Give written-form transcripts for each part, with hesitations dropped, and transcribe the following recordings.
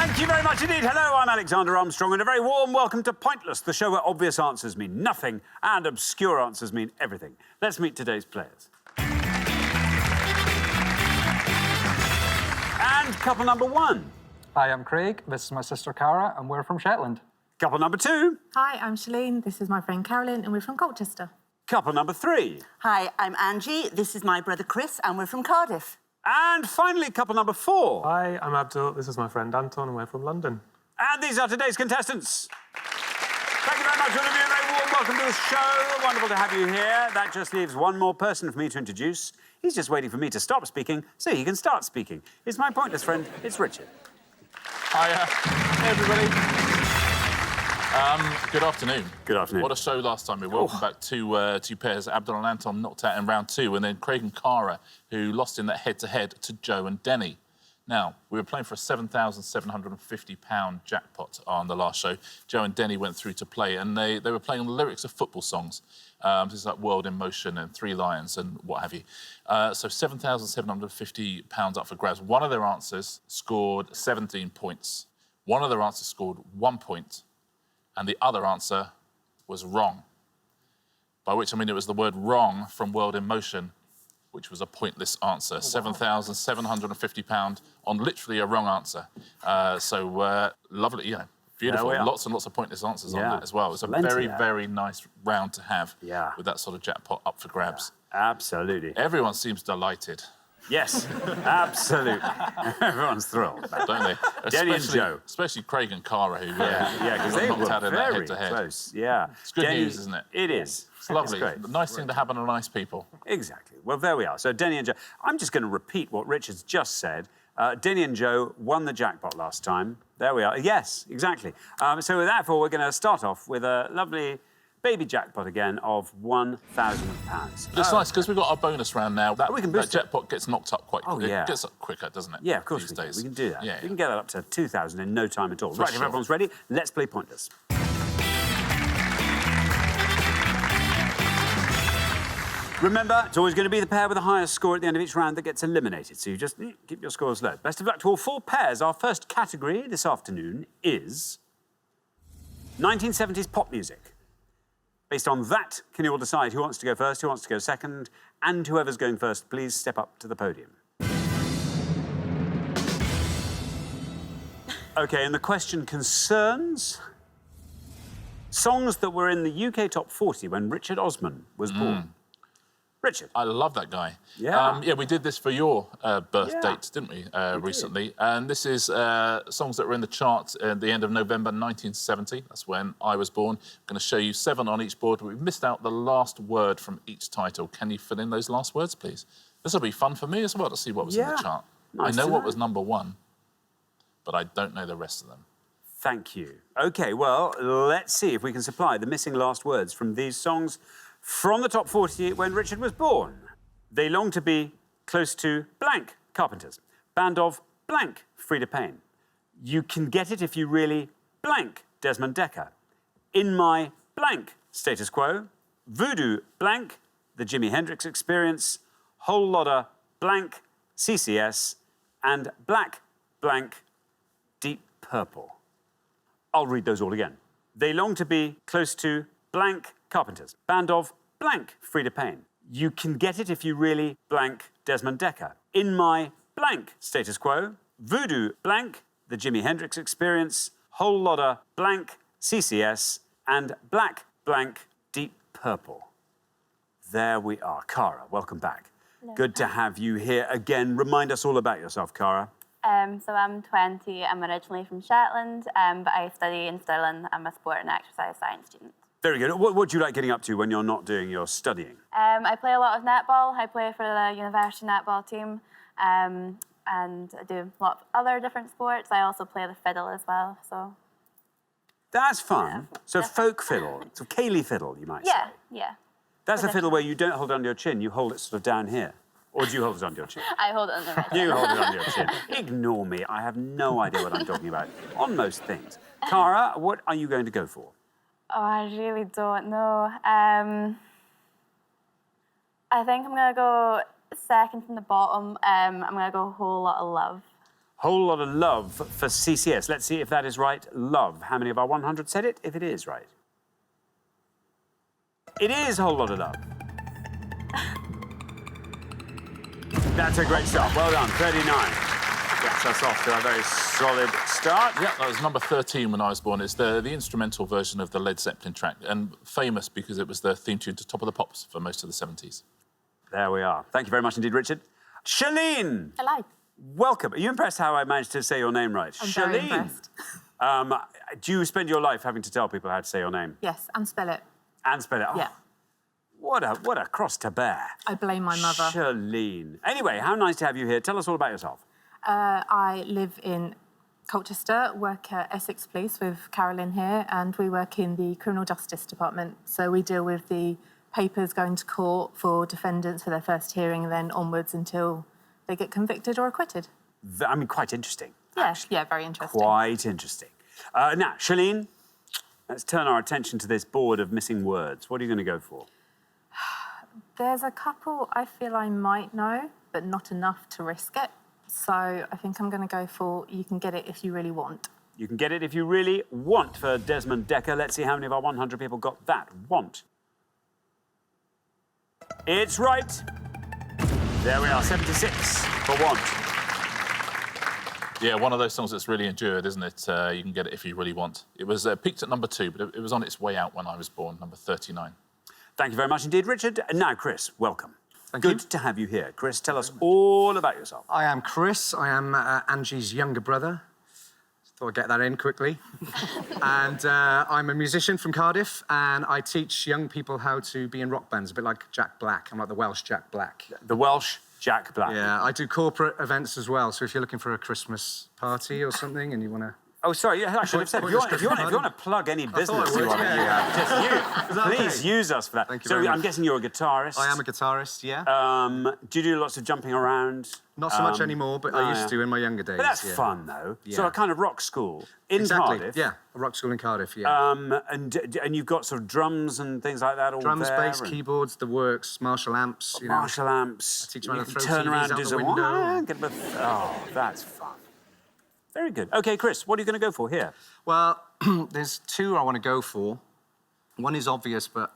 Thank you very much indeed. Hello, I'm Alexander Armstrong, and a very warm welcome to Pointless, the show where obvious answers mean nothing and obscure answers mean everything. Let's meet today's players. And couple number one. Hi, I'm Craig. This is my sister Cara, and we're from Shetland. Couple number two. Hi, I'm Shalene. This is my friend Carolyn, and we're from Colchester. Couple number three. Hi, I'm Angie. This is my brother Chris, and we're from Cardiff. And finally, couple number four. Hi, I'm Abdul. This is my friend Anton, and we're from London. And these are today's contestants. Thank you very much, all of you. A very warm welcome to the show. Wonderful to have you here. That just leaves one more person for me to introduce. He's just waiting for me to stop speaking so he can start speaking. It's my pointless friend. It's Richard. Hiya. Hey, everybody. Good afternoon. Good afternoon. What a show last time. We welcome back two pairs. Abdul and Anton knocked out in round two, and then Craig and Cara, who lost in that head-to-head to Joe and Denny. Now, we were playing for a £7,750 jackpot on the last show. Joe and Denny went through to play, and they were playing on the lyrics of football songs. This is like World in Motion and Three Lions and what have you. So £7,750 up for grabs. One of their answers scored 17 points. One of their answers scored 1 point. And the other answer was wrong. By which I mean it was the word wrong from World in Motion, which was a pointless answer. £7,750 on literally a wrong answer. Lovely, you know, beautiful. Lots and lots of pointless answers on it as well. It was a very, very nice round to have with that sort of jackpot up for grabs. Yeah, absolutely. Everyone seems delighted. Yes, absolutely. Everyone's thrilled, don't they? Denny and Joe. Especially Craig and Cara, who because they knocked were out in that very head-to-head. close. Yeah, it's good news, isn't it? It is. It's lovely. It's great. Nice thing to happen to nice people. Exactly. Well, there we are. So Denny and Joe. I'm just going to repeat what Richard's just said. Denny and Joe won the jackpot last time. There we are. Yes, exactly. So therefore, we're going to start off with a lovely baby jackpot again of £1,000. It's nice because we've got our bonus round now. We can boost that jackpot gets knocked up quite quickly. Oh, yeah. It gets up quicker, doesn't it? Yeah, of course these we can. days. We can do that. Yeah, we can get that up to 2,000 in no time at all. Right, sure. if everyone's ready, let's play Pointless. Remember, it's always going to be the pair with the highest score at the end of each round that gets eliminated, so you just keep your scores low. Best of luck to all four pairs. Our first category this afternoon is 1970s pop music. Based on that, can you all decide who wants to go first, who wants to go second, and whoever's going first, please step up to the podium. OK, and the question concerns songs that were in the UK Top 40 when Richard Osman was born. Richard. I love that guy. Yeah. We did this for your birth date, didn't we, recently? And this is songs that were in the charts at the end of November 1970. That's when I was born. I'm going to show you 7 on each board. We've missed out the last word from each title. Can you fill in those last words, please? This will be fun for me as well to see what was in the chart. Nice I know what was number 1, but I don't know the rest of them. Thank you. OK, well, let's see if we can supply the missing last words from these songs from the top 40 when Richard was born. They long to be close to blank Carpenters. Band of blank Frida Payne. You can get it if you really blank Desmond Dekker. In my blank Status Quo. Voodoo blank The Jimi Hendrix Experience. Whole lotta blank CCS. And black blank Deep Purple. I'll read those all again. They long to be close to blank Carpenters. Band of blank Frida Payne. You can get it if you really blank Desmond Dekker. In my blank Status Quo. Voodoo blank The Jimi Hendrix Experience. Whole lotta blank CCS. And black blank Deep Purple. There we are. Cara, welcome back. Hello. Good to have you here again. Remind us all about yourself, Cara. So I'm 20. I'm originally from Shetland, but I study in Stirling. I'm a sport and exercise science student. Very good. What do you like getting up to when you're not doing your studying? I play a lot of netball. I play for the university netball team, and I do a lot of other different sports. I also play the fiddle as well, so... That's fun. Yeah. So folk fiddle, so Cayley fiddle, you might say. Yeah. That's a fiddle where you don't hold it under your chin, you hold it sort of down here. Or do you hold it under your chin? I hold it under my chin. You hold it under your chin. Ignore me, I have no idea what I'm talking about on most things. Cara, what are you going to go for? Oh, I really don't know. I think I'm going to go second from the bottom. I'm going to go Whole Lot of Love. Whole lot of love for CCS. Let's see if that is right. Love. How many of our 100 said it? If it is right. It is Whole Lot of Love. That's a great start. Well done. 39. Gets us off to a very solid start. Yeah, that was number 13 when I was born. It's the instrumental version of the Led Zeppelin track, and famous because it was the theme tune to Top of the Pops for most of the 70s. There we are. Thank you very much indeed, Richard. Charlene. Hello. Welcome. Are you impressed how I managed to say your name right? I'm very impressed. Do you spend your life having to tell people how to say your name? Yes, and spell it. And spell it? Oh, Yeah. What a cross to bear. I blame my mother. Charlene. Anyway, how nice to have you here. Tell us all about yourself. I live in Colchester, work at Essex Police with Carolyn here, and we work in the Criminal Justice Department. So we deal with the papers going to court for defendants for their first hearing and then onwards until they get convicted or acquitted. I mean, quite interesting. Yeah, very interesting. Quite interesting. Now, Charlene, let's turn our attention to this board of missing words. What are you going to go for? There's a couple I feel I might know, but not enough to risk it. So I think I'm going to go for You Can Get It If You Really Want. You can get it if you really want for Desmond Decker. Let's see how many of our 100 people got that. Want. It's right. There we are, 76 for Want. Yeah, one of those songs that's really endured, isn't it? You Can Get It If You Really Want. It was peaked at number 2, but it was on its way out when I was born, number 39. Thank you very much indeed, Richard. And now, Chris, welcome. Thank you. Good to have you here. Chris, tell us all about yourself. I am Chris. I am Angie's younger brother. Thought I'd get that in quickly. And I'm a musician from Cardiff, and I teach young people how to be in rock bands, a bit like Jack Black. I'm like the Welsh Jack Black. The Welsh Jack Black. Yeah, I do corporate events as well. So if you're looking for a Christmas party or something and you want to... Oh, sorry, yeah, I should have said, if you want to plug any business would, you want, yeah. please use us for that. Thank you So very I'm much. guessing you're a guitarist. I am a guitarist, yeah. Do you do lots of jumping around? Not so much anymore, but I used to in my younger days. But that's yeah. fun, though. Yeah. So a kind of rock school in Exactly, Cardiff. yeah. A rock school in Cardiff, yeah. And you've got sort of drums and things like that all Drums, there. bass, and keyboards, the works, Marshall amps, you know. Marshall amps. I teach them how You to can throw turn TVs around and out do the some... window. Get a bit of- oh, that's fun. Very good. OK, Chris, what are you going to go for here? Well, there's two I want to go for. One is obvious, but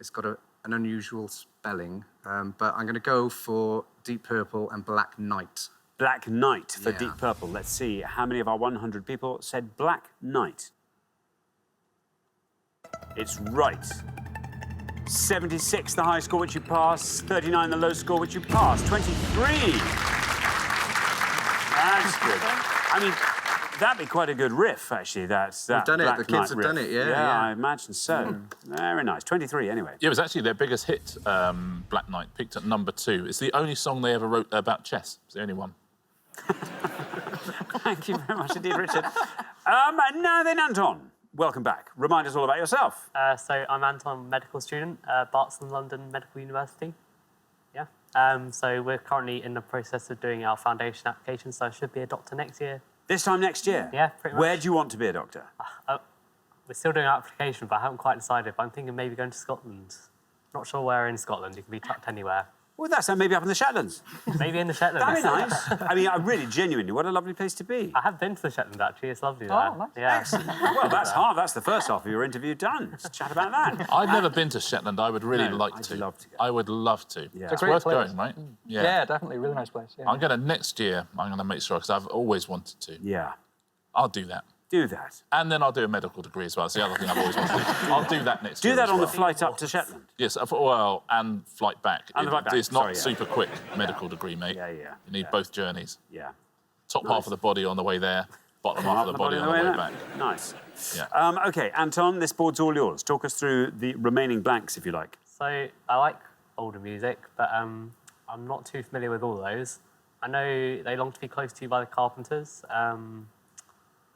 it's got an unusual spelling. But I'm going to go for Deep Purple and Black Knight. Black Knight for Yeah. Deep Purple. Let's see how many of our 100 people said Black Knight. It's right. 76, the high score which you pass. 39, the low score which you pass. 23. That's good. I mean, that'd be quite a good riff, actually. That done it. Black The kids Knight have riff. done it, yeah, Yeah, yeah. I imagine so. Very nice. 23, anyway. Yeah, it was actually their biggest hit, Black Knight, peaked at number 2. It's the only song they ever wrote about chess. It's the only one. Thank you very much indeed, Richard. And now then, Anton, welcome back. Remind us all about yourself. So I'm Anton, medical student, Bartson London Medical University. Yeah. So we're currently in the process of doing our foundation application, so I should be a doctor next year. This time next year? Yeah, pretty much. Where do you want to be a doctor? We're still doing our application, but I haven't quite decided. But I'm thinking maybe going to Scotland. Not sure where in Scotland. You can be tucked anywhere. Well, that's maybe up in the Shetlands. Maybe in the Shetlands. That'd be nice. I mean, really, genuinely, what a lovely place to be. I have been to the Shetlands, actually. It's lovely there. Oh, nice. Yeah. Excellent. Well, that's half. That's the first half of your interview done. Let's chat about that. I've never been to Shetland. I would really No, like I'd to. love to go. I would love to. Yeah. It's It's a great worth place. going, right? Yeah, definitely. Really nice place. Yeah. I'm going to, next year, I'm going to make sure, because I've always wanted to. Yeah. I'll do that. Do that. And then I'll do a medical degree as well. It's the other thing I've always wanted to do. I'll do that next year Do that as on the well. flight up to Shetland. Yes, well, and flight back. And the flight back, It's not sorry, yeah. super quick medical degree, mate. Yeah. You need yeah. both journeys. Yeah. Top half of the body on the way there, bottom half of the body on the way there. back. Nice. Yeah. OK, Anton, this board's all yours. Talk us through the remaining blanks, if you like. So I like older music, but I'm not too familiar with all those. I know They Long to Be Close to You by the Carpenters,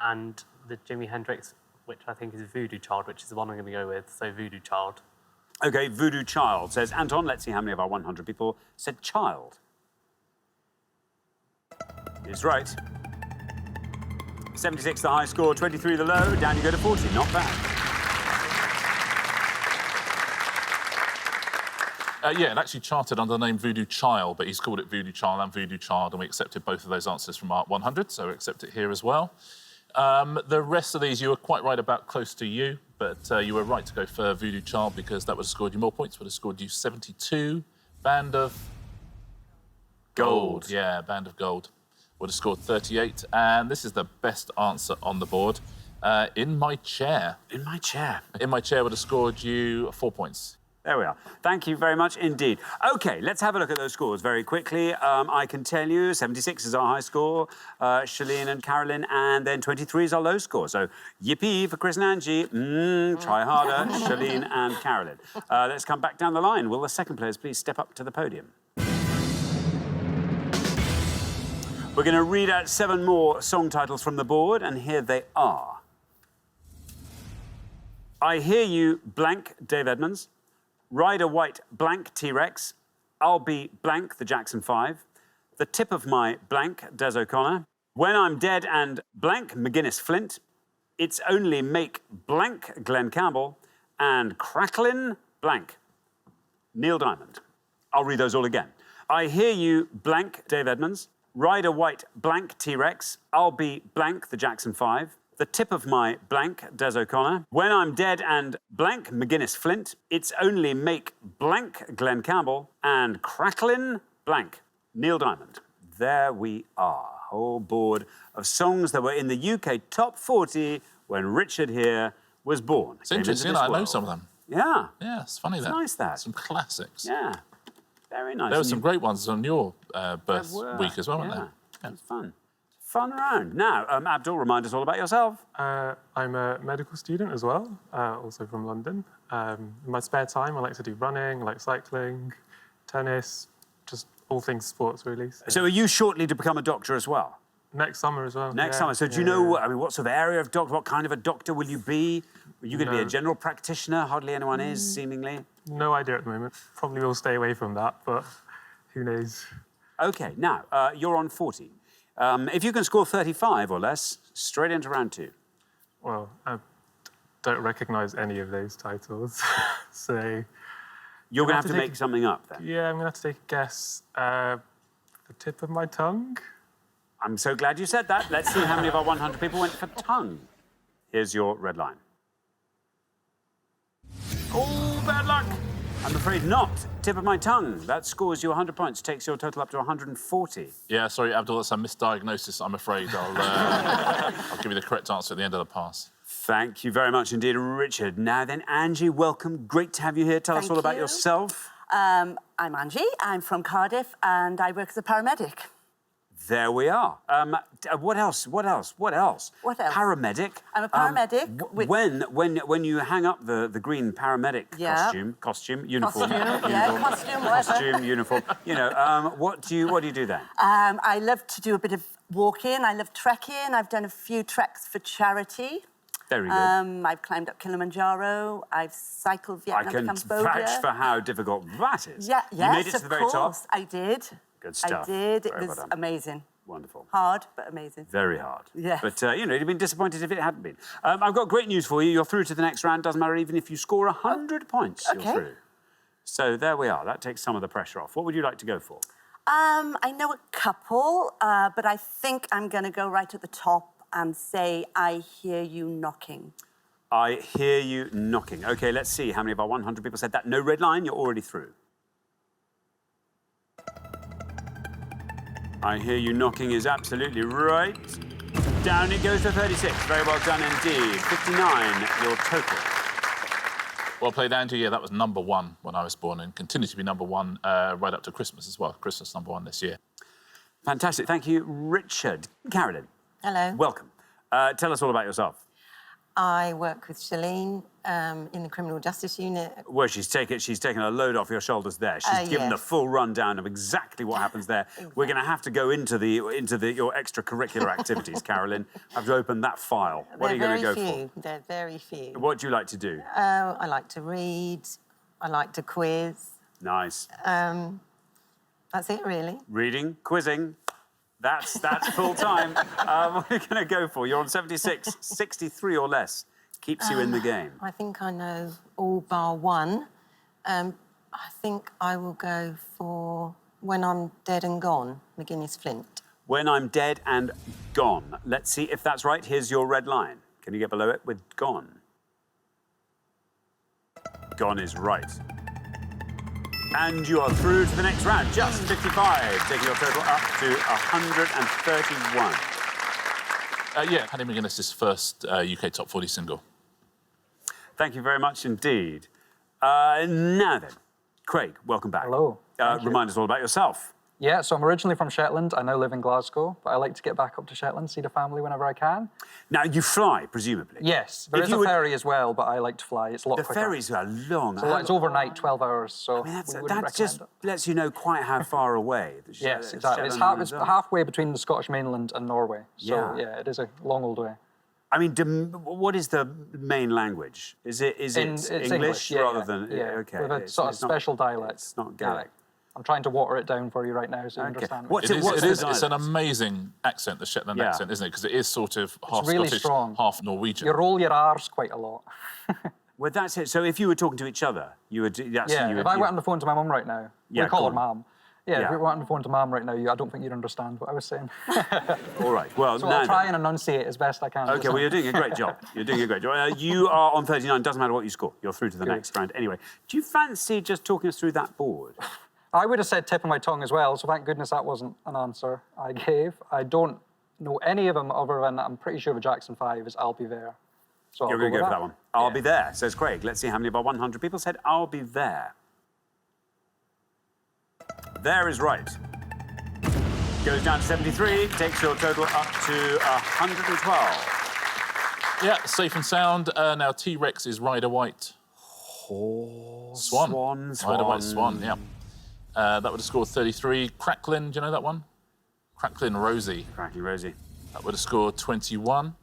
and the Jimi Hendrix, which I think is Voodoo Child, which is the one I'm going to go with. So Voodoo Child. OK, Voodoo Child, says Anton. Let's see how many of our 100 people said child. It's right. 76, the high score, 23, the low. Down you go to 40. Not bad. Yeah, it actually charted under the name Voodoo Child, but he's called it Voodoo Child and Voodoo Child, and we accepted both of those answers from Art 100, so we accept it here as well. The rest of these, you were quite right about Close to You, but you were right to go for Voodoo Child because that would have scored you more points, would have scored you 72. Band of Gold. Yeah, Band of Gold would have scored 38. And this is the best answer on the board. In My Chair. In My Chair. In My Chair would have scored you 4 points. There we are. Thank you very much indeed. OK, let's have a look at those scores very quickly. I can tell you 76 is our high score, Shalene and Carolyn, and then 23 is our low score. So yippee for Chris and Angie. Try harder, Shalene and Carolyn. Let's come back down the line. Will the second players please step up to the podium? We're going to read out 7 more song titles from the board, and here they are. I Hear You, blank, Dave Edmunds. Ride a White, blank, T-Rex. I'll Be blank, the Jackson 5. The Tip of My blank, Des O'Connor. When I'm Dead and blank, McGuinness Flint. It's Only Make blank, Glenn Campbell. And Cracklin' blank, Neil Diamond. I'll read those all again. I Hear You, blank, Dave Edmunds. Ride a White, blank, T-Rex. I'll Be blank, the Jackson 5. The Tip of My blank, Des O'Connor. When I'm Dead and blank, McGuinness Flint. It's Only Make blank, Glenn Campbell. And Cracklin' blank, Neil Diamond. There we are. Whole board of songs that were in the UK top 40 when Richard here was born. It's interesting, I know some of them. Yeah. Yeah, it's funny that. Nice that. Some classics. Yeah. Very nice. There were some great ones on your birth week as well, weren't Yeah. there? It was fun. Fun round. Now, Abdul, remind us all about yourself. I'm a medical student as well, also from London. In my spare time, I like to do running, I like cycling, tennis, just all things sports, really. So are you shortly to become a doctor as well? Next summer as well. Next yeah, summer. So do you know, I mean, what sort of area of doctor, what kind of a doctor will you be? Are you going to be a general practitioner? Hardly anyone is, seemingly. No idea at the moment. Probably will stay away from that, but who knows? OK, now, you're on 40. If you can score 35 or less, straight into round 2. Well, I don't recognise any of those titles, so... You're going to have to make something up, then. Yeah, I'm going to have to take a guess. The tip of my tongue? I'm so glad you said that. Let's see how many of our 100 people went for tongue. Here's your red line. Oh, bad luck. I'm afraid not. Tip of my tongue. That scores you 100 points, takes your total up to 140. Yeah, sorry, Abdul, that's a misdiagnosis, I'm afraid. I'll give you the correct answer at the end of the pass. Thank you very much indeed, Richard. Now then, Angie, welcome. Great to have you here. Tell us all about yourself. I'm Angie. I'm from Cardiff, and I work as a paramedic. There we are. What else? Paramedic. I'm a paramedic. When you hang up the green paramedic costume, uniform, costume, uniform. You know, what do you do then? I love to do a bit of walking. I love trekking. I've done a few treks for charity. Very good. I've climbed up Kilimanjaro. I've cycled Vietnam to Cambodia. I can vouch for how difficult that is. Yeah, you made it to the very top. I did. Good stuff. I did. Very It was amazing. Wonderful. Hard, but amazing. Very hard. Yeah. But, you know, you'd have been disappointed if it hadn't been. I've got great news for you. You're through to the next round. Doesn't matter even if you score 100 points, you're through. So there we are. That takes some of the pressure off. What would you like to go for? I know a couple, but I think I'm going to go right at the top and say, I hear you knocking. I hear you knocking. OK, let's see how many of our 100 people said that. No red line, you're already through. I hear you knocking is absolutely right. Down it goes to 36. Very well done indeed. 59, your total. Well played, Andrew. Yeah, that was #1 when I was born and continues to be #1 right up to Christmas as well. Christmas #1 this year. Fantastic. Thank you, Richard. Carolyn. Hello. Welcome. Tell us all about yourself. I work with Shalene in the Criminal Justice Unit. Well, she's taken a load off your shoulders there. She's given the full rundown of exactly what happens there. Exactly. We're going to have to go into your extracurricular activities, Carolyn. I have to open that file. What are you going to go for? They're very few. What do you like to do? I like to read. I like to quiz. Nice. That's it, really. Reading, quizzing. That's full time. What are you going to go for? You're on 76, 63 or less. Keeps you in the game. I think I know all bar one. I think I will go for When I'm Dead and Gone, McGuinness Flint. When I'm Dead and Gone. Let's see if that's right. Here's your red line. Can you get below it with Gone? Gone is right. And you are through to the next round. Just 55, taking your total up to 131. Yeah, Paddy McGuinness's first UK Top 40 single. Thank you very much indeed. Now then, Craig, welcome back. Hello. Thank you. Remind us all about yourself. Yeah, so I'm originally from Shetland. I now live in Glasgow, but I like to get back up to Shetland, see the family whenever I can. Now, you fly, presumably? Yes, there is a ferry as well, but I like to fly. It's a lot The quicker. ferries are long. So it's overnight, 12 hours, so I mean, we wouldn't that just recommend it. lets you know quite how far away. Yes, exactly. It's, Shetland it's is. halfway between the Scottish mainland and Norway. So, Yeah. yeah, it is a long old way. I mean, what is the main language? Is it It's English yeah, rather yeah, than... Yeah, Okay. with a it's- sort of it's not- special dialect. It's not Yeah. Gaelic. I'm trying to water it down for you right now so you understand. me. What's It what's is, the it's an dialect? amazing accent, the Shetland Yeah. accent, isn't it? Because it is sort of half really Scottish, strong. half Norwegian. You roll your R's quite a lot. Well, that's it. So if you were talking to each other, you would... That's Yeah, you would, if I you- went on the phone to my mum right now, Yeah, we call go her on. mum. Yeah, Yeah. if you went on the phone to mum right now, I don't think you'd understand what I was saying. All right, well, So now I'll try then. and enunciate as best I can. Okay, well, you're doing a great job. You're doing a great job. You are on 39. Doesn't matter what you score. You're through to the Good. next round. Anyway, do you fancy just talking us through that board? I would have said tip of my tongue as well, so thank goodness that wasn't an answer I gave. I don't know any of them other than I'm pretty sure the Jackson 5 is I'll Be There. So I'll You're going to with go for that one. I'll be there, says Craig. Let's see how many of our 100 people said I'll be there. There is right. Goes down to 73, takes your total up to 112. Yeah, safe and sound. Now T-Rex is Ryder White. Swan. Ryder White Swan, yeah. That would have scored 33. Cracklin, do you know that one? Cracklin Rosie. Cracky Rosie. That would have scored 21.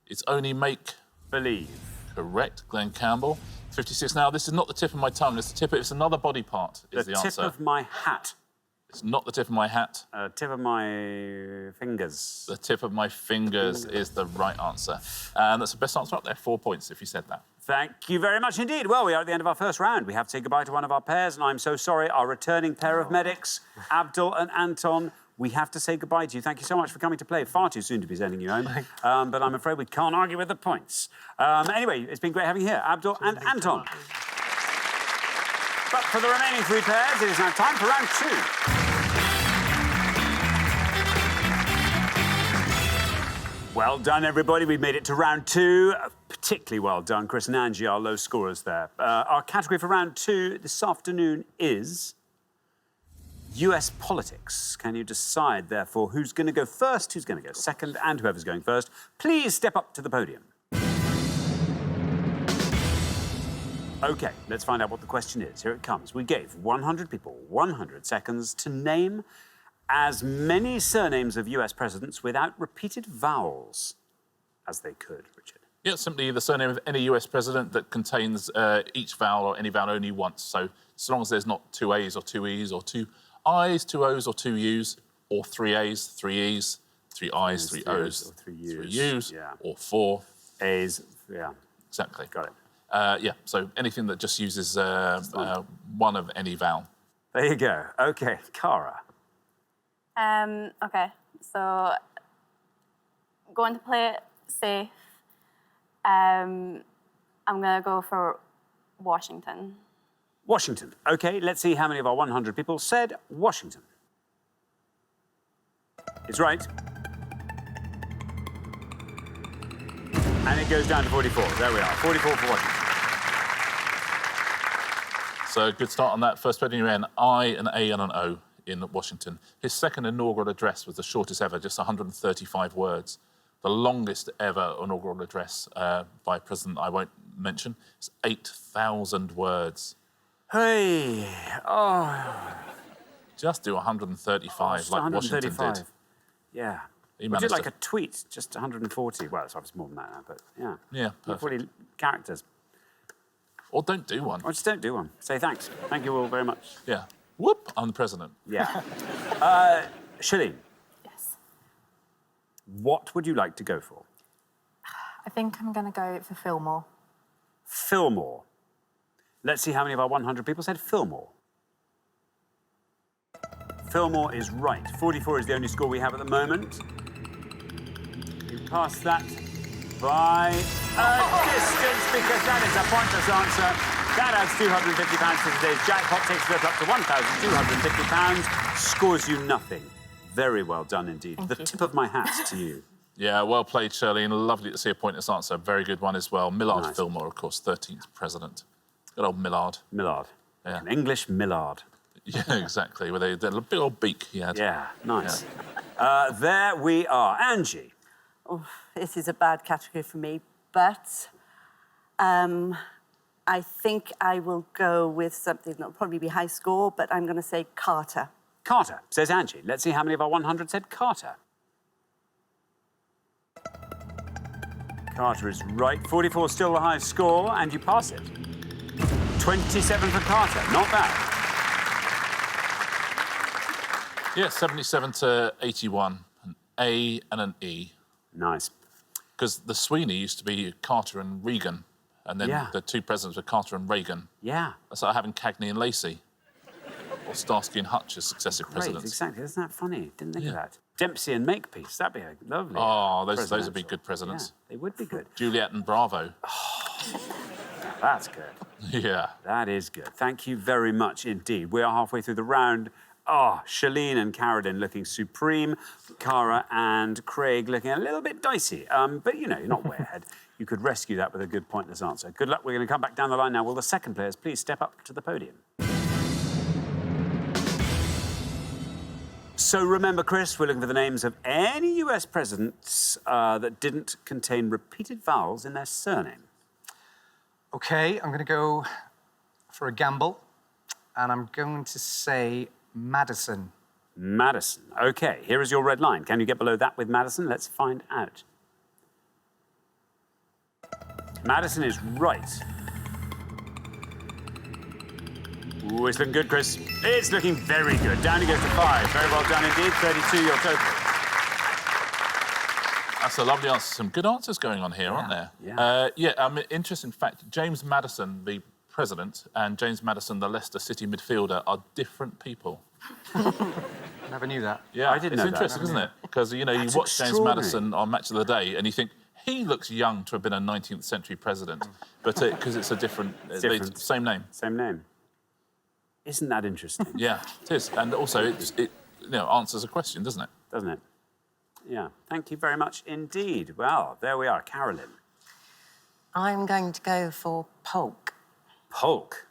It's Only Make Believe. Correct. Glenn Campbell. 56. Now, this is not the tip of my tongue. It's another body part is the tip answer. of my hat. It's not the tip of my hat. Tip of my fingers. The tip of my fingers is the right answer. And that's the best answer up there. 4 points if you said that. Thank you very much indeed. Well, we are at the end of our first round. We have to say goodbye to one of our pairs, and I'm so sorry, our returning pair of medics, Abdul and Anton, we have to say goodbye to you. Thank you so much for coming to play. Far too soon to be sending you home, but I'm afraid we can't argue with the points. Anyway, it's been great having you here, Abdul and Anton. But for the remaining three pairs, it is now time for round two. Well done, everybody. We've made it to round two. Particularly well done, Chris and Angie, our low scorers there. Our category for round two this afternoon is US politics. Can you decide, therefore, who's going to go first, who's going to go second, and whoever's going first, please step up to the podium. OK, let's find out what the question is. Here it comes. We gave 100 people 100 seconds to name as many surnames of US presidents without repeated vowels as they could, Richard. Yeah, simply the surname of any US president that contains each vowel or any vowel only once. So long as there's not two A's or two E's or two I's, two O's or two U's, or three A's, three E's, three I's, three O's, or three U's, three U's, yeah. or four A's, yeah. Exactly. Got it. Yeah, so anything that just uses one of any vowel. There you go. OK, Cara. Okay, so going to play it safe. I'm gonna go for Washington. Washington. OK, let's see how many of our 100 people said Washington. It's right. And it goes down to 44. There we are. 44 for Washington. So good start on that. First putting you in I, an A and an O in Washington. His second inaugural address was the shortest ever, just 135 words. The longest ever inaugural address by a president I won't mention is 8,000 words. Hey, oh. Just do 135 Just like 135. Washington did. Yeah. He We did managed like to- a tweet, just 140. Well, it's obviously more than that now, but yeah. Yeah, perfect. 40 characters. Or don't do one. Or just don't do one. Say thanks. Thank you all very much. Yeah. Whoop, I'm the president. Yeah. Shilleen, Yes. what would you like to go for? I think I'm going to go for Fillmore. Fillmore. Let's see how many of our 100 people said Fillmore. Fillmore is right. 44 is the only score we have at the moment. You passed that by a distance because that is a pointless answer. That adds £250 to today's jackpot, takes it up to £1,250, scores you nothing. Very well done indeed. The tip of my hat to you. Yeah, well played, Shirley, and lovely to see a pointless answer. Very good one as well. Millard Nice. Fillmore, of course, 13th president. Good old Millard. Millard. Yeah. An English Millard. Yeah, exactly, with a big old beak he had. Yeah, nice. There we are. Angie. Oh, this is a bad category for me, but I think I will go with something that'll probably be high score, but I'm going to say Carter. Carter, says Angie. Let's see how many of our 100 said Carter. Carter is right. 44 is still the highest score, and you pass it. 27 for Carter. Not bad. Yeah, 77 to 81. An A and an E. Nice. Because the Sweeney used to be Carter and Reagan, and then the two presidents were Carter and Reagan. Yeah. That's like having Cagney and Lacey, or Starsky and Hutch as successive Great, presidents. exactly. Isn't that funny? Didn't think of that. Dempsey and Makepeace. That'd be a lovely. Oh, those would be presidential. good presidents. Yeah, they would be good. Juliet and Bravo. That's good. Yeah. That is good. Thank you very much indeed. We are halfway through the round. Oh, Shalene and Carolyn looking supreme. Cara and Craig looking a little bit dicey. But, you know, you're not way ahead. You could rescue that with a good pointless answer. Good luck. We're going to come back down the line now. Will the second players please step up to the podium? So remember, Chris, we're looking for the names of any US presidents that didn't contain repeated vowels in their surname. OK, I'm going to go for a gamble, and I'm going to say Madison. Madison. OK, here is your red line. Can you get below that with Madison? Let's find out. Madison is right. Ooh, it's looking good, Chris. It's looking very good. Down he goes to 5. Very well done indeed. 32 your total. That's a lovely answer. Some good answers going on here, aren't there? Yeah. Interesting fact, James Madison, the president, and James Madison, the Leicester City midfielder, are different people. Never knew that. Yeah, I didn't know it's that. interesting, isn't it? Because, you know, That's you watch James extraordinary. Madison on Match of the Day and you think, he looks young to have been a 19th century president, but because it's a different, different. same name. Same name. Isn't that interesting? Yeah, it is. And also, it answers a question, doesn't it? Doesn't it? Yeah. Thank you very much indeed. Well, there we are. Carolyn. I'm going to go for Polk. Polk.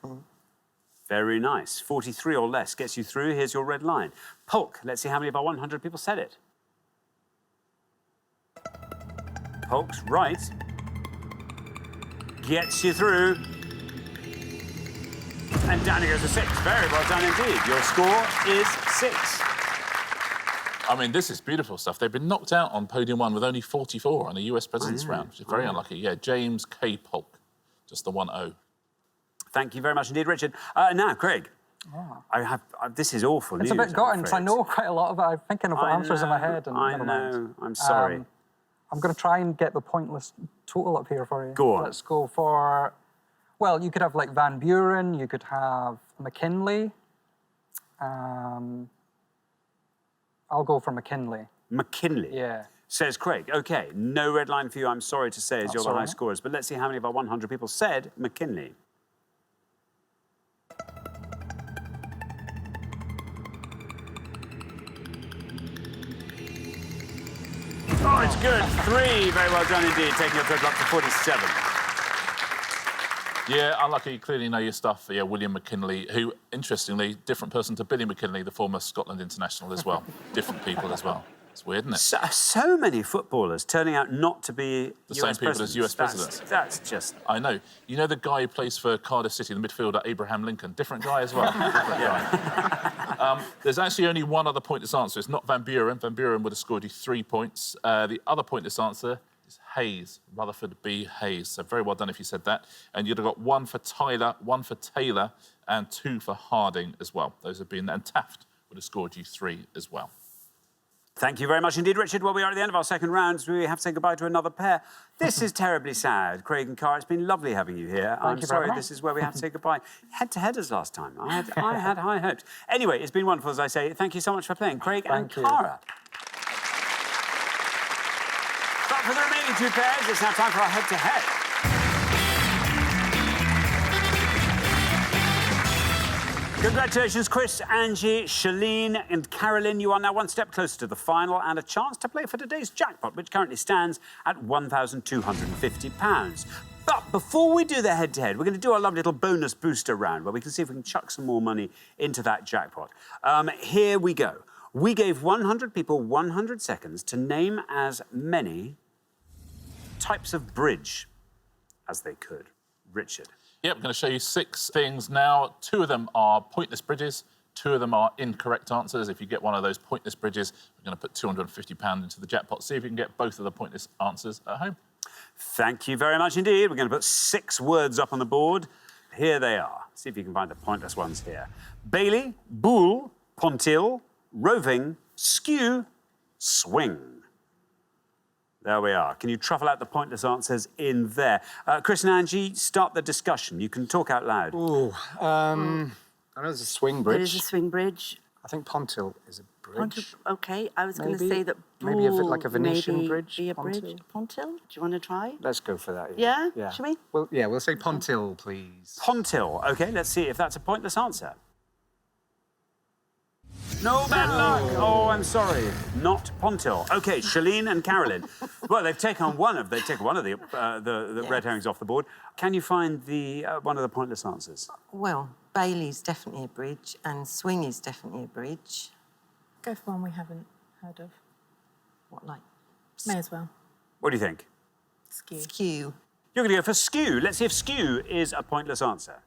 Very nice. 43 or less gets you through. Here's your red line. Polk. Let's see how many of our 100 people said it. Polk's right. Gets you through. And down he goes to 6. Very well done indeed. Your score is 6. I mean, this is beautiful stuff. They've been knocked out on podium 1 with only 44 on the US President's round, which is very unlucky. Yeah, James K. Polk, just the 1-0. Thank you very much indeed, Richard. Now, Craig. This is awful news. It's a bit gutting I'm because I afraid. know quite a lot of it. I'm thinking of I answers in my know, head. And I never know. mind. I'm sorry. I'm going to try and get the pointless total up here for you. Go on. Let's go for... Well, you could have, like, Van Buren. You could have McKinley. I'll go for McKinley. McKinley. Yeah. Says Craig. OK, no red line for you, I'm sorry to say, as That's you're the all high right. scorers. But let's see how many of our 100 people said McKinley. Oh, it's good. 3. Very well done indeed, taking your total up to 47. Yeah, unlucky. You clearly know your stuff. Yeah, William McKinley, who, interestingly, different person to Billy McKinley, the former Scotland international as well. Different people as well. It's weird, isn't it? So many footballers turning out not to be The US same people presidents. as US presidents. That's just... I know. You know the guy who plays for Cardiff City, the midfielder, Abraham Lincoln? Different guy as well. Different guy. There's actually only one other pointless answer. It's not Van Buren. Van Buren would have scored you 3 points. The other pointless answer is Hayes, Rutherford B. Hayes. So very well done if you said that. And you'd have got 1 for Tyler, 1 for Taylor, and 2 for Harding as well. Those have been... And Taft would have scored you 3 as well. Thank you very much indeed, Richard. Well, we are at the end of our second round, so we have to say goodbye to another pair. This is terribly sad. Craig and Cara, it's been lovely having you here. I'm sorry this is where we have to say goodbye. Head-to-headers last time. I had high hopes. Anyway, it's been wonderful, as I say. Thank you so much for playing, Craig and Cara. But for the remaining two pairs, it's now time for our head-to-head. Congratulations, Chris, Angie, Shalene and Carolyn. You are now one step closer to the final and a chance to play for today's jackpot, which currently stands at £1,250. But before we do the head-to-head, we're going to do our lovely little bonus booster round where we can see if we can chuck some more money into that jackpot. Here we go. We gave 100 people 100 seconds to name as many types of bridge as they could. Richard. Yep, I'm going to show you 6 things now. 2 of them are pointless bridges. 2 of them are incorrect answers. If you get one of those pointless bridges, we're going to put £250 into the jackpot. See if you can get both of the pointless answers at home. Thank you very much indeed. We're going to put 6 words up on the board. Here they are. See if you can find the pointless ones here. Bailey, boule, pontil, roving, skew, swing. There we are. Can you truffle out the pointless answers in there? Chris and Angie, start the discussion. You can talk out loud. Ooh, I know there's a swing bridge. There is a swing bridge. I think pontil is a bridge. Okay, I was going to say that maybe like a Venetian maybe bridge. Be a bridge. Pontil? Do you want to try? Let's go for that. Yeah? Yeah. Shall we? Well, yeah, we'll say pontil, please. Pontil. OK, let's see if that's a pointless answer. No, bad luck. Oh, I'm sorry. Not pontil. OK, Shalene and Carolyn. Well, they've taken one of the red herrings off the board. Can you find the one of the pointless answers? Well, Bailey's definitely a bridge and swing is definitely a bridge. Go for one we haven't heard of. What, like May as well. What do you think? Skew. skew? You're going to go for skew. Let's see if skew is a pointless answer.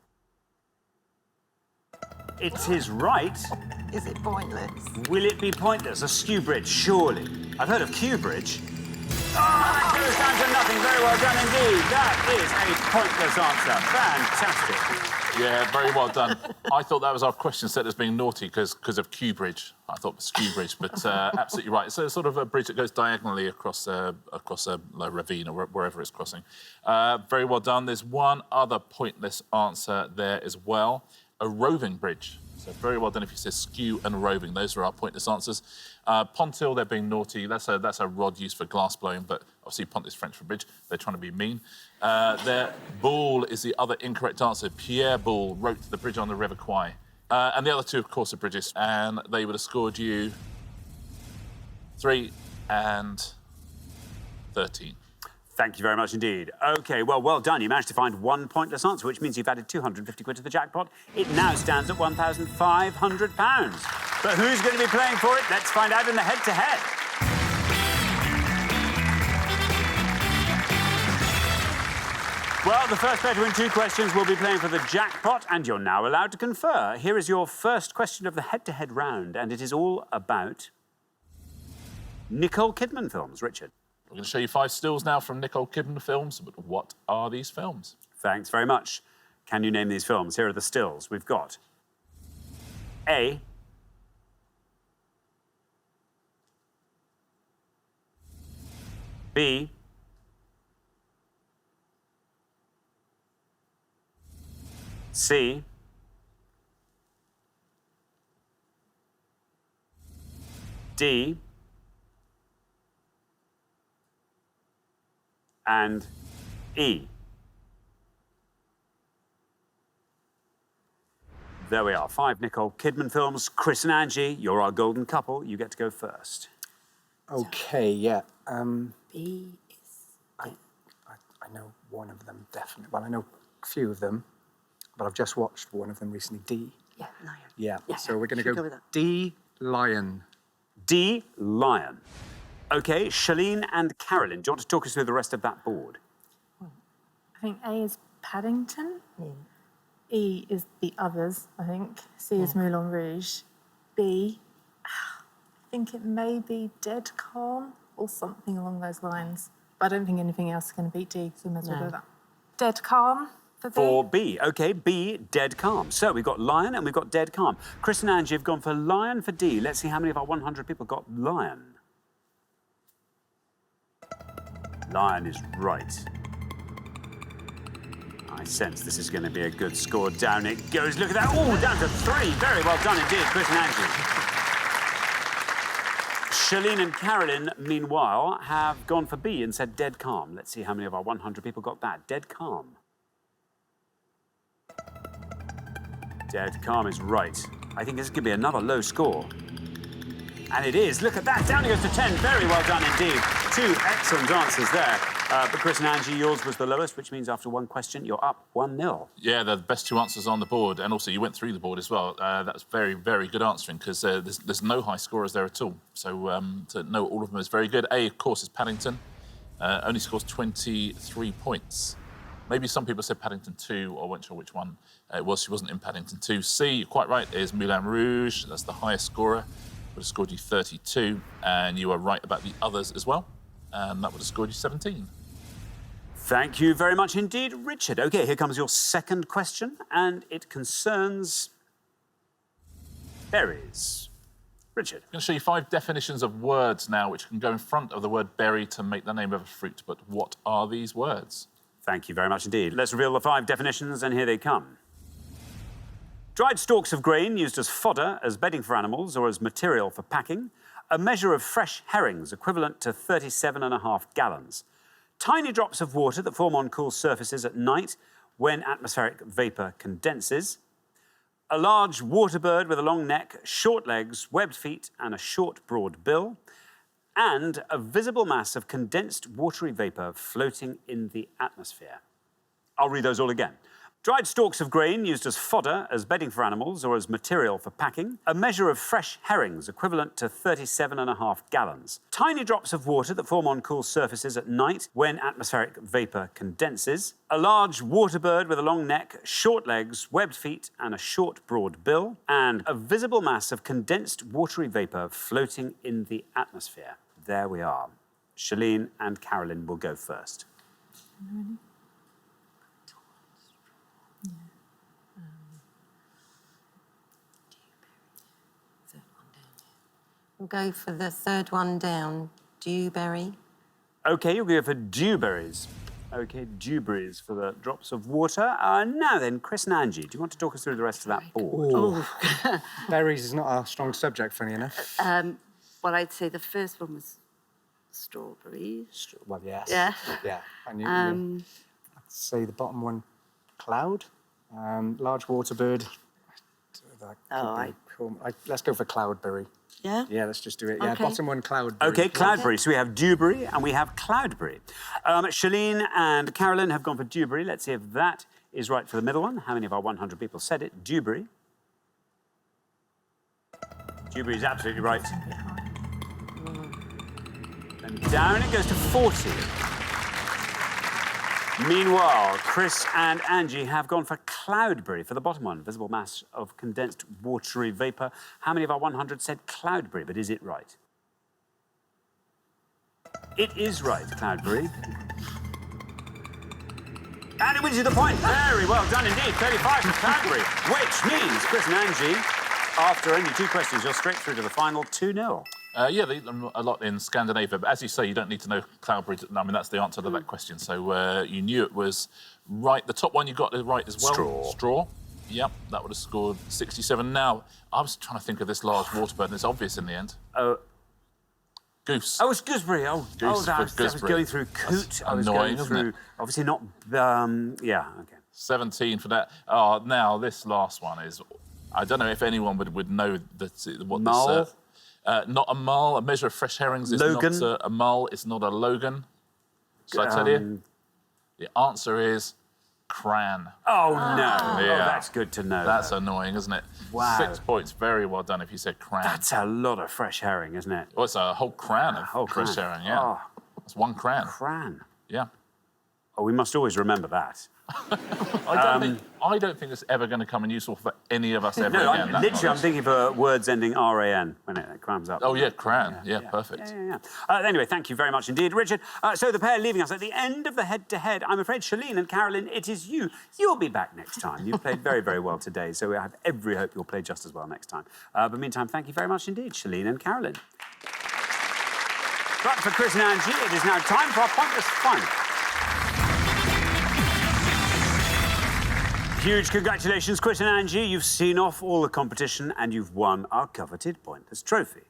It is right. Is it pointless? Will it be pointless? A skew bridge, surely. I've heard of Kew Bridge. Oh, that goes down to nothing. Very well done indeed. That is a pointless answer. Fantastic. Yeah, very well done. I thought that was our question set as being naughty because of Kew Bridge. I thought it was Skew Bridge, but absolutely right. It's a sort of a bridge that goes diagonally across a ravine or wherever it's crossing. Very well done. There's one other pointless answer there as well. A roving bridge. So very well done if you say skew and roving. Those are our pointless answers. Pontil, they're being naughty. That's a rod used for glass blowing, but obviously pont is French for bridge. They're trying to be mean. Their boule is the other incorrect answer. Pierre Boule wrote the bridge on the River Kwai. And the other 2, of course, are bridges. And they would have scored you 3 and 13. Thank you very much indeed. OK, well done. You managed to find one pointless answer, which means you've added 250 quid to the jackpot. It now stands at £1,500. But who's going to be playing for it? Let's find out in the head-to-head. Well, the first pair to win 2 questions will be playing for the jackpot, and you're now allowed to confer. Here is your first question of the head-to-head round, and it is all about Nicole Kidman films. Richard. We're going to show you 5 stills now from Nicole Kidman films, but what are these films? Thanks very much. Can you name these films? Here are the stills. We've got A, B, C, D, and E. There we are, 5 Nicole Kidman films. Chris and Angie, you're our golden couple. You get to go first. OK, yeah. B is... I know one of them, definitely. Well, I know a few of them, but I've just watched one of them recently, D. Yeah, lion. Yeah, so we're going to Should go go with that. D, lion. D, lion. OK, Shalene and Carolyn, do you want to talk us through the rest of that board? I think A is Paddington. E is The Others, I think. C is Moulin Rouge. B, I think it may be Dead Calm or something along those lines. But I don't think anything else is going to beat D, so we may as well go with that. Dead Calm. For B. OK, B, dead calm. So we've got lion and we've got dead calm. Chris and Angie have gone for lion for D. Let's see how many of our 100 people got lion. Lion is right. I sense this is going to be a good score. Down it goes. Look at that. Oh, down to 3. Very well done indeed, Chris and Angie. Shalene and Carolyn, meanwhile, have gone for B and said dead calm. Let's see how many of our 100 people got that. Dead calm. Dead calm is right. I think this could be another low score. And it is. Look at that. Down it goes to 10. Very well done indeed. 2 excellent answers there. But Chris and Angie, yours was the lowest, which means after one question, you're up 1-0. Yeah, they're the best 2 answers on the board. And also, you went through the board as well. That's very, very good answering, because there's no high scorers there at all. So to know all of them is very good. A, of course, is Paddington. Only scores 23 points. Maybe some people said Paddington 2, or weren't sure which one it was. She wasn't in Paddington 2. C, you're quite right, is Moulin Rouge. That's the highest scorer. Would have scored you 32. And you are right about the others as well. And that would have scored you 17. Thank you very much indeed, Richard. OK, here comes your second question, and it concerns berries. Richard. I'm going to show you 5 definitions of words now, which can go in front of the word berry to make the name of a fruit. But what are these words? Thank you very much indeed. Let's reveal the 5 definitions, and here they come. Dried stalks of grain used as fodder, as bedding for animals, or as material for packing. A measure of fresh herrings equivalent to 37.5 gallons. Tiny drops of water that form on cool surfaces at night when atmospheric vapour condenses. A large water bird with a long neck, short legs, webbed feet, and a short, broad bill. And a visible mass of condensed watery vapour floating in the atmosphere. I'll read those all again. Dried stalks of grain used as fodder, as bedding for animals, or as material for packing. A measure of fresh herrings equivalent to 37.5 gallons. Tiny drops of water that form on cool surfaces at night when atmospheric vapour condenses. A large water bird with a long neck, short legs, webbed feet, and a short, broad bill. And a visible mass of condensed watery vapour floating in the atmosphere. There we are. Shalene and Carolyn will go first. We'll go for the third one down, dewberry. OK, you'll go for dewberries. OK, dewberries for the drops of water. Now then, Chris and Angie, do you want to talk us through the rest of that board? Berries is not a strong subject, funny enough. Well, I'd say the first one was strawberries. Well, yes. Yeah. Yeah. And I'd say the bottom one, cloud. Large water bird. Let's go for cloudberry. Yeah? Yeah, let's just do it. Yeah, Okay. bottom one, cloudberry. OK, cloudberry. So we have dewberry and we have cloudberry. Shalene and Carolyn have gone for dewberry. Let's see if that is right for the middle one. How many of our 100 people said it? Dewberry. Dewberry is absolutely right. And down it goes to 40. Meanwhile, Chris and Angie have gone for cloudberry for the bottom one. Visible mass of condensed watery vapour. How many of our 100 said cloudberry, but is it right? It is right, cloudberry. And it wins you the point. Very well done indeed. 35 for cloudberry, which means, Chris and Angie, after only 2 questions, you're straight through to the final 2-0. Yeah, they eat them a lot in Scandinavia, but as you say, you don't need to know cloudberry. I mean, that's the answer to that question. So you knew it was right. The top one you got right as well. Straw. Yep, that would have scored 67. Now, I was trying to think of this large water bird, and it's obvious in the end. Goose. Oh, it's gooseberry. Goose that was going through coot. That's I was annoying, going through, isn't it? Obviously not, yeah, OK. 17 for that. Oh, now, this last one is... I don't know if anyone would know what Mull? this... not a mull. A measure of fresh herrings is Logan? not a mull. It's not a logan. Shall I tell you? The answer is cran. Oh, no. Yeah. Oh, that's good to know. That's annoying, isn't it? Wow. 6 points. Very well done if you said cran. That's a lot of fresh herring, isn't it? Well, it's a whole cran of whole fresh cran. herring, yeah. Oh. That's 1 cran. Cran. Yeah. Oh, we must always remember that. I don't think it's ever going to come in useful for any of us ever No, again. I'm thinking for words ending RAN when it comes up. Oh, yeah, cran. Yeah, perfect. Anyway, thank you very much indeed, Richard. So the pair leaving us at the end of the head-to-head. I'm afraid, Shalene and Carolyn, it is you. You'll be back next time. You've played very, very well today, so we have every hope you'll play just as well next time. But meantime, thank you very much indeed, Shalene and Carolyn. But for Chris and Angie, it is now time for our pointless final. Huge congratulations, Chris and Angie. You've seen off all the competition and you've won our coveted pointless trophy.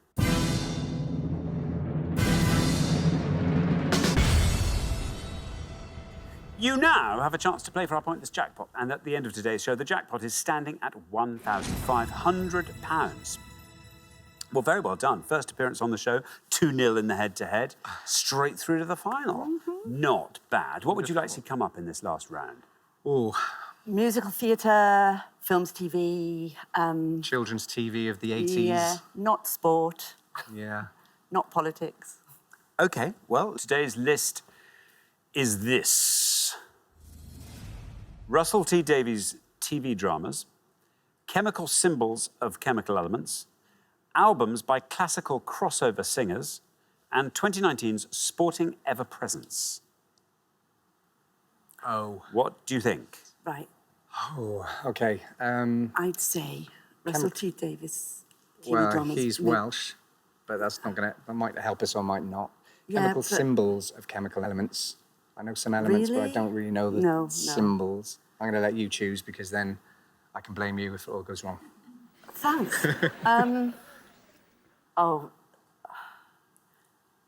You now have a chance to play for our pointless jackpot, and at the end of today's show, the jackpot is standing at £1,500. Well, very well done. First appearance on the show, 2-0 in the head-to-head, straight through to the final. Not bad. What would you like to see come up in this last round? Oh, Musical theatre, films, TV. children's TV of the 80s. Yeah, not sport, Yeah. not politics. OK, well, today's list is this. Russell T Davies TV dramas, chemical symbols of chemical elements, albums by classical crossover singers, and 2019's sporting ever-presence. Oh. What do you think? Right. Oh, OK. I'd say Russell T Davies. TV Well, dramas. he's Welsh, but that's not going to... That might help us or might not. Yeah, Chemical but- symbols of chemical elements. I know some elements, but I Really? don't really know the No. symbols. I'm going to let you choose because then I can blame you if it all goes wrong. Thanks.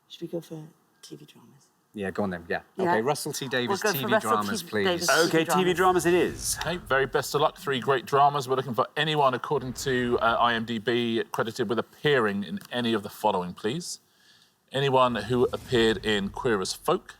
Should we go for TV dramas? Yeah, go on then. Yeah. Yeah. OK, Russell T Davies We'll go for TV Russell dramas, T. please. Davies. OK, TV TV dramas it is. Okay, very best of luck. 3 great dramas. We're looking for anyone, according to IMDb, credited with appearing in any of the following, please. Anyone who appeared in Queer as Folk,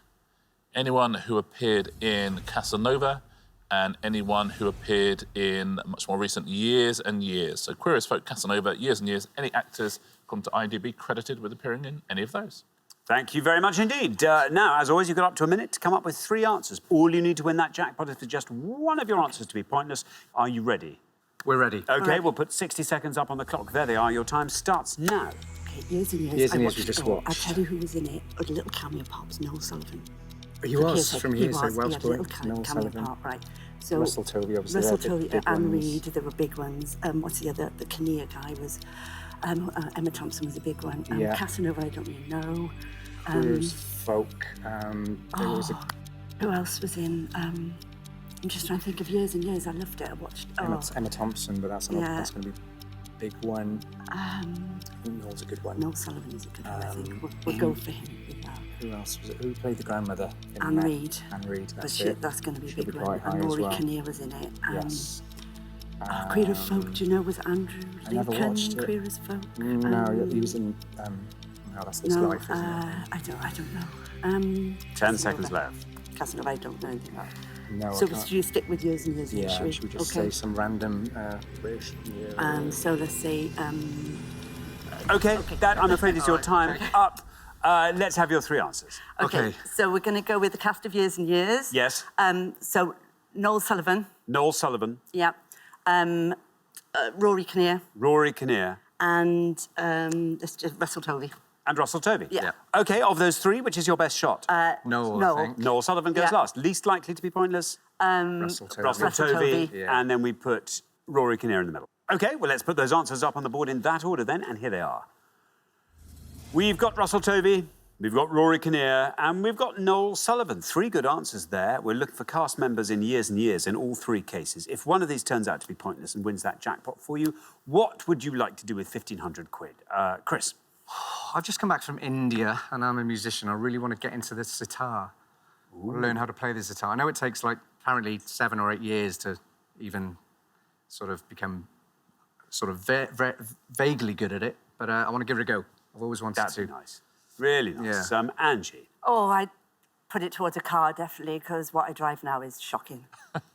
anyone who appeared in Casanova, and anyone who appeared in much more recent Years and Years. So Queer as Folk, Casanova, Years and Years, any actors, according to IMDb, credited with appearing in any of those. Thank you very much indeed. Now, as always, you've got up to a minute to come up with 3 answers. All you need to win that jackpot is for just one of your answers to be pointless. Are you ready? We're ready. OK, we'll put 60 seconds up on the clock. There they are. Your time starts now. Okay, Years and Years. Years and I Years we watched just it all. watched. I'll tell you who was in it. A little cameo pops, Noel Sullivan. He For was Hearsay. from He Hearsay, was. Welsh He had a boy. little Noel cameo Sullivan. part, right. So Russell Tovey, obviously. Russell they're the Tovey, big Anne ones. Reid, there were big ones. What's the other? The Kinnear guy was... Emma Thompson was a big one. Yeah. Casanova, I don't really know. Queer as Folk. There was a Who else was in... I'm just trying to think of Years and Years. I loved it. I watched... Emma Thompson, but that's, not, Yeah. that's going to be a big one. I think Noel's a good one. Noel Sullivan is a good one, I think. We'll go for him with that. Who else was it? Who played the grandmother? in Anne that? Reid. Anne Reid, But that's it. that's going to be a She'll big be one. quite high And as Rory well. Kinnear was in it. Yes. Queer as Folk, do you know, was Andrew I never Lincoln watched in it. Queer as Folk? No, he was in... no, that's This No, Life, isn't it? I don't know. 10 seconds left. Casanova, I don't know anything about. No, So I can't. should you stick with Years and Years? Yeah, should we? should we just Okay. say some random British year? So let's say... OK, that, I'm afraid, is your time up. Let's have your 3 answers. Okay, so we're going to go with the cast of Years and Years. Yes. So Noel Sullivan, Noel Sullivan, yeah. Rory Kinnear, Rory Kinnear, and Russell Tovey. and Russell Tovey. Yeah. OK, of those 3, which is your best shot? Noel, Noel. I think. Noel Sullivan goes Yeah. last. Least likely to be pointless? Russell Tovey. Russell Russell Tovey. Tovey. Yeah. And then we put Rory Kinnear in the middle. OK, well, let's put those answers up on the board in that order then, and here they are. We've got Russell Tovey, we've got Rory Kinnear, and we've got Noel Sullivan. 3 good answers there. We're looking for cast members in Years and Years in all 3 cases. If one of these turns out to be pointless and wins that jackpot for you, what would you like to do with 1,500 quid? Chris? I've just come back from India and I'm a musician. I really want to get into the sitar. I want to learn how to play the sitar. I know it takes like apparently 7 or 8 years to even sort of become sort of vaguely good at it, but I want to give it a go. I've always wanted That'd to. be nice. Really nice. Yeah. Angie? Oh, I'd put it towards a car, definitely, because what I drive now is shocking.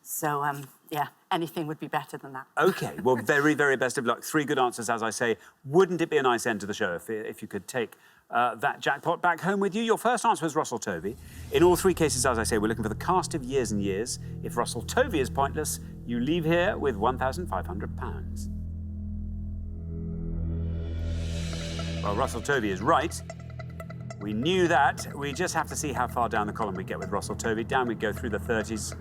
So, yeah, anything would be better than that. OK, well, very, very best of luck. 3 good answers, as I say. Wouldn't it be a nice end to the show if you could take that jackpot back home with you. Your first answer was Russell Tovey. In all three cases, as I say, we're looking for the cast of Years and Years. If Russell Tovey is pointless, you leave here with £1,500. Well, Russell Tovey is right. We knew that. We just have to see how far down the column we get with Russell Tovey. Down we go through the 30s,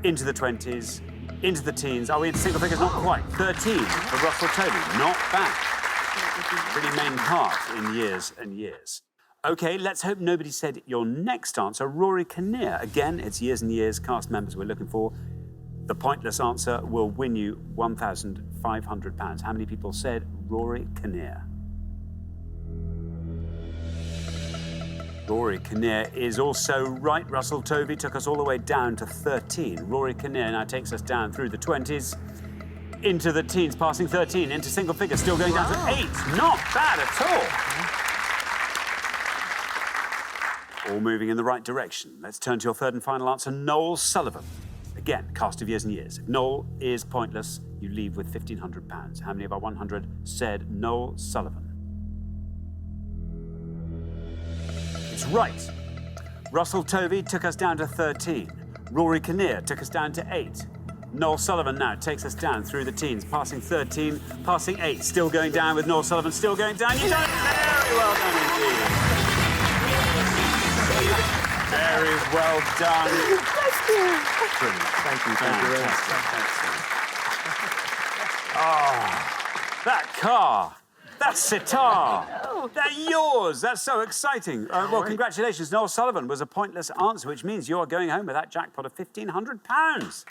into the 20s, into the teens. Are we into single figures? Not quite. 13 for Russell Tovey. Not bad. Pretty main part in Years and Years. OK, let's hope nobody said your next answer. Rory Kinnear. Again, it's Years and Years cast members we're looking for. The pointless answer will win you £1,500. How many people said Rory Kinnear? Rory Kinnear is also right. Russell Tovey took us all the way down to 13. Rory Kinnear now takes us down through the 20s, into the teens, passing 13, into single figures, still going down to 8. Not bad at all. All moving in the right direction. Let's turn to your third and final answer, Noel Sullivan. Again, cast of Years and Years. If Noel is pointless, you leave with £1,500. How many of our 100 said Noel Sullivan? It's right. Russell Tovey took us down to 13. Rory Kinnear took us down to 8. Noel Sullivan now takes us down through the teens, passing 13, passing 8, still going down with Noel Sullivan, still going down. You've done it very well done indeed. Very well done. Thank you. Brilliant. Thank you very much. Oh, that car. That sitar! They're yours! That's so exciting. Well, congratulations. Noel Sullivan was a pointless answer, which means you're going home with that jackpot of £1,500.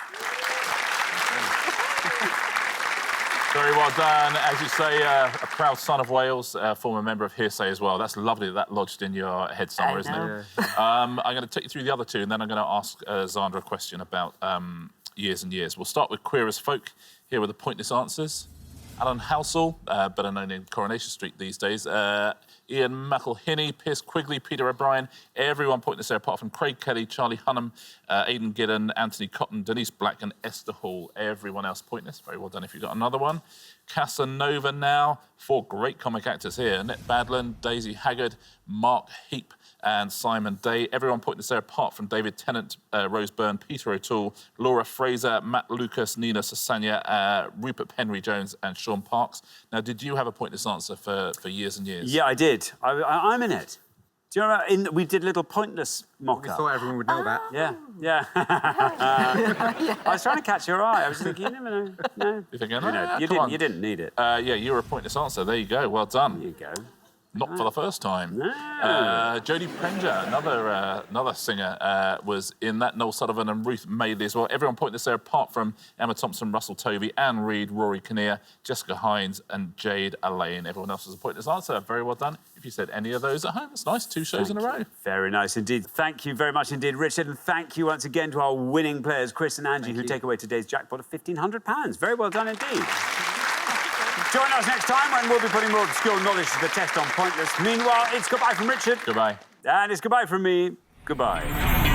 Very well done. As you say, a proud son of Wales, former member of Hearsay as well. That's lovely that lodged in your head somewhere, isn't it? I'm going to take you through the other two, and then I'm going to ask Xandra a question about Years and Years. We'll start with Queer as Folk. Here are the pointless answers. Alan Halsall, better known in Coronation Street these days. Ian McElhinney, Piers Quigley, Peter O'Brien. Everyone pointless there apart from Craig Kelly, Charlie Hunnam, Aidan Gillen, Anthony Cotton, Denise Black and Esther Hall. Everyone else pointless. Very well done if you've got another one. Casanova now. 4 great comic actors here. Annette Badland, Daisy Haggard, Mark Heap and Simon Day. Everyone pointless there apart from David Tennant, Rose Byrne, Peter O'Toole, Laura Fraser, Matt Lucas, Nina Sasanya, Rupert Henry Jones and Sean Parks. Now, did you have a pointless answer for Years and Years? Yeah, I did. I'm in it. Do you remember? We did a little pointless mock-up. We thought everyone would know that. Yeah. I was trying to catch your eye. I was thinking, you never know. No. You thinking, You didn't need it. Yeah, you were a pointless answer. There you go. Well done. There you go. Not for the first time. No. Jodie Prenger, another singer, was in that. Noel Sullivan and Ruth Madeley as well. Everyone pointless there apart from Emma Thompson, Russell Tovey, Anne Reid, Rory Kinnear, Jessica Hines and Jade Allain. Everyone else was a pointless answer. Very well done. If you said any of those at home, it's nice. 2 shows in a row. Very nice indeed. Thank you very much indeed, Richard. And thank you once again to our winning players, Chris and Angie, who take away today's jackpot of £1,500. Very well done indeed. Join us next time when we'll be putting more obscure knowledge to the test on Pointless. Meanwhile, it's goodbye from Richard. Goodbye. And it's goodbye from me. Goodbye.